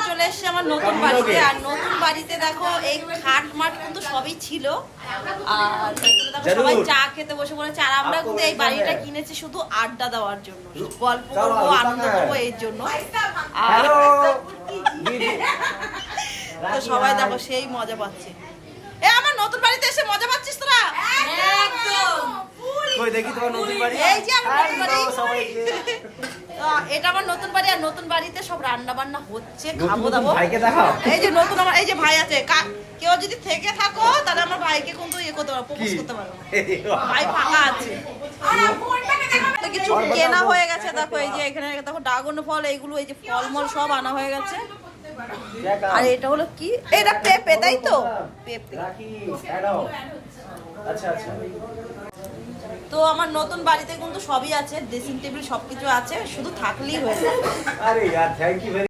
চলে এসেছি আমার নতুন বাড়িতে। আর নতুন বাড়িতে দেখো এই খাট মাঠ কিন্তু সবই ছিল। আর দেখো সবাই চা খেতে বসে পড়েছে। আর আমরা কিন্তু এই বাড়িটা কিনেছি শুধু আড্ডা দেওয়ার জন্য, গল্প করবো, আনন্দ করবো এর জন্য। আর তো সবাই দেখো সেই মজা পাচ্ছে। এ আমার নতুন বাড়িতে এসে মজা পাচ্ছিস তোরা? একদম। কই দেখি তোমার নতুন বাড়ি। এই যে আমার নতুন বাড়ি। এটা আমার নতুন বাড়ি। আর নতুন বাড়িতে সব রান্না বান্না হচ্ছে, খাবো দাবো। ভাইকে দেখাও। এই যে নতুন আমার এই যে ভাই আছে। কেউ যদি থেকে থাকো তাহলে আমার ভাইকে কিন্তু ইয়ে করতে পারো, প্রপোজ করতে পারো। ভাই ফাঁকা আছে। তো কিছু কেনা হয়ে গেছে। দেখো এই যে এখানে দেখো ড্রাগন ফল, এইগুলো এই যে ফলমল সব আনা হয়ে গেছে। আর এটা হলো কি? এটা পেঁপে, তাই তো? পেঁপে। আচ্ছা আচ্ছা। তো আমার নতুন বাড়িতে কিন্তু সবই আছে, ড্রেসিং টেবিল সবকিছু আছে, শুধু থাকলেই হয়ে যায়। আরে यार, থ্যাংক ইউ।